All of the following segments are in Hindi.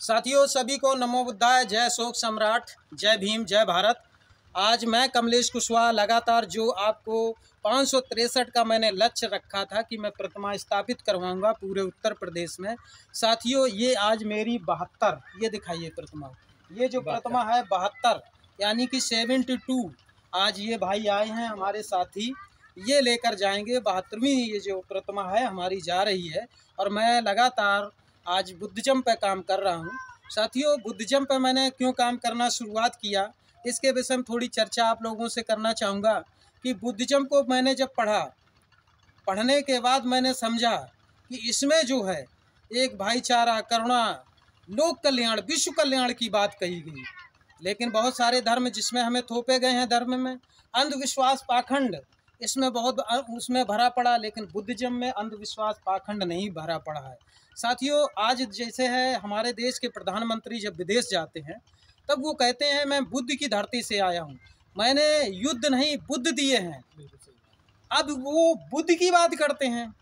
साथियों, सभी को नमो बुद्धाय, जय अशोक सम्राट, जय भीम, जय भारत। आज मैं कमलेश कुशवाहा लगातार जो आपको 563 का मैंने लक्ष्य रखा था कि मैं प्रतिमा स्थापित करवाऊंगा पूरे उत्तर प्रदेश में। साथियों, ये आज मेरी 72, ये दिखाइए प्रतिमा, ये जो प्रतिमा है 72 यानी कि 72। आज ये भाई आए हैं हमारे साथी, ये लेकर जाएंगे 72वीं ये जो प्रतिमा है हमारी जा रही है। और मैं लगातार आज बुद्धिज्म पे काम कर रहा हूँ। साथियों, बुद्धिज्म पे मैंने क्यों काम करना शुरुआत किया, इसके विषय में थोड़ी चर्चा आप लोगों से करना चाहूँगा। कि बुद्धिज्म को मैंने जब पढ़ने के बाद मैंने समझा कि इसमें जो है एक भाईचारा, करुणा, लोक कल्याण, विश्व कल्याण की बात कही गई। लेकिन बहुत सारे धर्म जिसमें हमें थोपे गए हैं, धर्म में अंधविश्वास, पाखंड इसमें बहुत उसमें भरा पड़ा, लेकिन बुद्धिज्म में अंधविश्वास, पाखंड नहीं भरा पड़ा है। साथियों, आज जैसे है हमारे देश के प्रधानमंत्री जब विदेश जाते हैं तब वो कहते हैं मैं बुद्ध की धरती से आया हूँ, मैंने युद्ध नहीं बुद्ध दिए हैं। अब वो बुद्ध की बात करते हैं,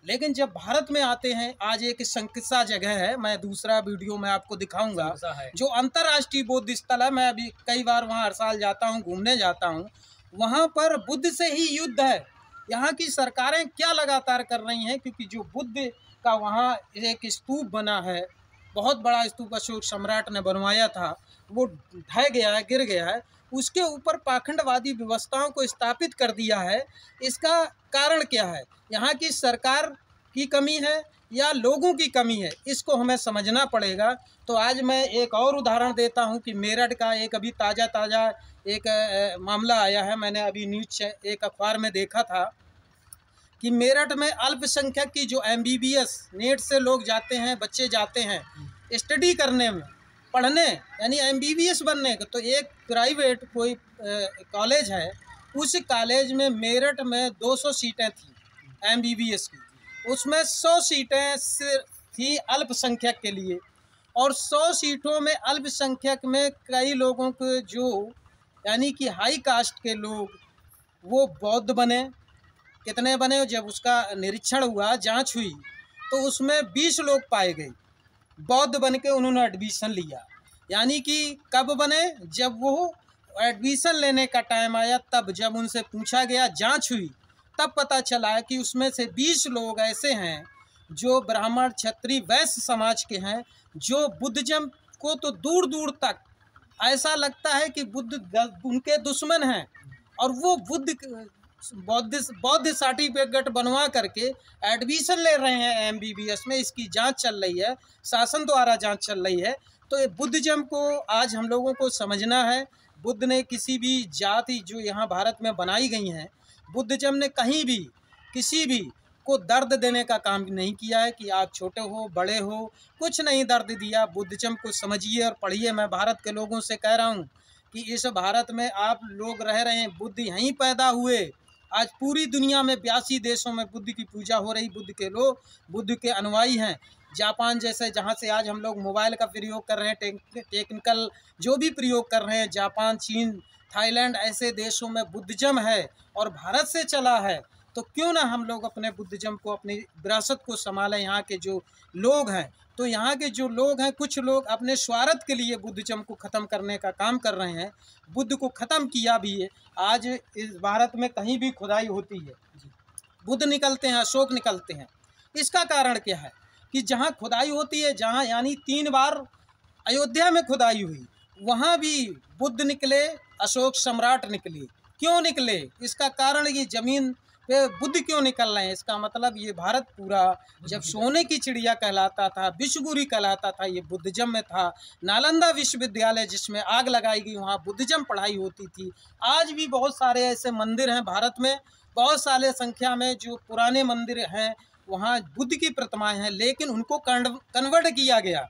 लेकिन जब भारत में आते हैं, आज एक संकिसा जगह है, मैं दूसरा वीडियो में आपको दिखाऊंगा, जो अंतर्राष्ट्रीय बौद्ध स्थल है। मैं अभी कई बार वहाँ हर साल जाता हूँ, घूमने जाता हूँ। वहाँ पर बुद्ध से ही युद्ध है। यहाँ की सरकारें क्या लगातार कर रही हैं, क्योंकि जो बुद्ध का वहाँ एक स्तूप बना है, बहुत बड़ा स्तूप अशोक सम्राट ने बनवाया था, वो ढह गया है, गिर गया है। उसके ऊपर पाखंडवादी व्यवस्थाओं को स्थापित कर दिया है। इसका कारण क्या है? यहाँ की सरकार की कमी है या लोगों की कमी है, इसको हमें समझना पड़ेगा। तो आज मैं एक और उदाहरण देता हूँ कि मेरठ का एक अभी ताज़ा एक मामला आया है। मैंने अभी न्यूज़ एक अखबार में देखा था कि मेरठ में अल्पसंख्यक की जो MBBS नेट से लोग जाते हैं, बच्चे जाते हैं स्टडी करने में, पढ़ने यानी MBBS बनने का, तो एक प्राइवेट कोई कॉलेज है, उस कॉलेज में मेरठ में 200 सीटें थी MBBS की, उसमें 100 सीटें थी अल्पसंख्यक के लिए। और 100 सीटों में अल्पसंख्यक में कई लोगों को जो यानी कि हाई कास्ट के लोग वो बौद्ध बने। कितने बने? जब उसका निरीक्षण हुआ, जांच हुई, तो उसमें 20 लोग पाए गए बौद्ध बन के उन्होंने एडमिशन लिया। यानी कि कब बने? जब वो एडमिशन लेने का टाइम आया, तब जब उनसे पूछा गया, जांच हुई, तब पता चला कि उसमें से 20 लोग ऐसे हैं जो ब्राह्मण, क्षत्रिय, वैश्य समाज के हैं, जो बुद्धिज्म को तो दूर दूर तक ऐसा लगता है कि बुद्ध उनके दुश्मन हैं, और वो बौद्ध सर्टिफिकेट बनवा करके एडमिशन ले रहे हैं MBBS में। इसकी जांच चल रही है, शासन द्वारा जांच चल रही है। तो ये बुद्धिज्म को आज हम लोगों को समझना है। बुद्ध ने किसी भी जाति जो यहाँ भारत में बनाई गई हैं, बुद्धिज्म ने कहीं भी किसी भी को दर्द देने का काम नहीं किया है कि आप छोटे हो, बड़े हो, कुछ नहीं दर्द दिया। बुद्धिज्म को समझिए और पढ़िए। मैं भारत के लोगों से कह रहा हूँ कि इस भारत में आप लोग रह रहे हैं, बुद्ध यहीं पैदा हुए। आज पूरी दुनिया में 82 देशों में बुद्ध की पूजा हो रही, बुद्ध के लोग, बुद्ध के अनुयायी हैं। जापान जैसे, जहाँ से आज हम लोग मोबाइल का प्रयोग कर रहे हैं, टेक्निकल जो भी प्रयोग कर रहे हैं, जापान, चीन, थाईलैंड, ऐसे देशों में बुद्धिज्म है और भारत से चला है। तो क्यों ना हम लोग अपने बुद्धिज्म को, अपनी विरासत को संभालें। यहाँ के जो लोग हैं, तो यहाँ के जो लोग हैं, कुछ लोग अपने स्वार्थ के लिए बुद्धिज्म को ख़त्म करने का काम कर रहे हैं। बुद्ध को ख़त्म किया भी है। आज इस भारत में कहीं भी खुदाई होती है, बुद्ध निकलते हैं, अशोक निकलते हैं। इसका कारण क्या है? कि जहाँ खुदाई होती है, जहाँ यानी 3 बार अयोध्या में खुदाई हुई, वहाँ भी बुद्ध निकले, अशोक सम्राट निकले। क्यों निकले? इसका कारण ये ज़मीन पे बुद्ध क्यों निकल रहे हैं? इसका मतलब ये भारत पूरा जब सोने की चिड़िया कहलाता था, विश्वगुरु कहलाता था, ये बुद्धिज्म में था। नालंदा विश्वविद्यालय जिसमें आग लगाई गई, वहाँ बुद्धिज्म पढ़ाई होती थी। आज भी बहुत सारे ऐसे मंदिर हैं भारत में, बहुत सारे संख्या में जो पुराने मंदिर हैं, वहाँ बुद्ध की प्रतिमाएं हैं, लेकिन उनको कन्वर्ट किया गया।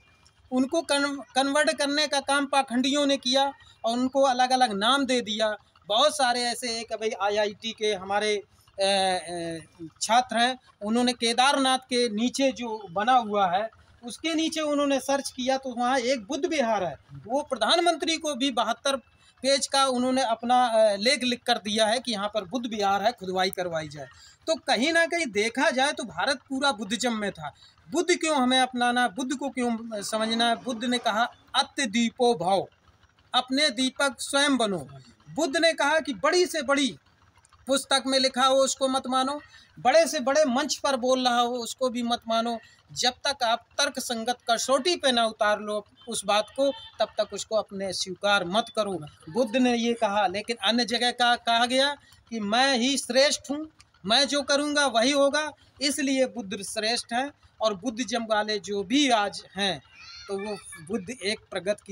उनको कन्वर्ट करने का काम पाखंडियों ने किया और उनको अलग अलग नाम दे दिया। बहुत सारे ऐसे, एक भाई IIT के हमारे छात्र हैं, उन्होंने केदारनाथ के नीचे जो बना हुआ है, उसके नीचे उन्होंने सर्च किया तो वहाँ एक बुद्ध विहार है। वो प्रधानमंत्री को भी 72 पेज का उन्होंने अपना लेख लिख कर दिया है कि यहाँ पर बुद्ध विहार है, खुदवाई करवाई जाए। तो कहीं ना कहीं देखा जाए तो भारत पूरा बुद्धिज्म में था। बुद्ध क्यों हमें अपनाना, बुद्ध को क्यों समझना है? बुद्ध ने कहा अत्य दीपो भव, अपने दीपक स्वयं बनो। बुद्ध ने कहा कि बड़ी से बड़ी पुस्तक में लिखा हो उसको मत मानो, बड़े से बड़े मंच पर बोल रहा हो उसको भी मत मानो। जब तक आप तर्क संगत कसौटी पे ना उतार लो उस बात को, तब तक उसको अपने स्वीकार मत करो। बुद्ध ने ये कहा। लेकिन अन्य जगह का कहा गया कि मैं ही श्रेष्ठ हूँ, मैं जो करूँगा वही होगा, इसलिए बुद्ध श्रेष्ठ हैं। और बुद्धिज्म वाले जो भी आज हैं तो वो बुद्ध एक प्रगति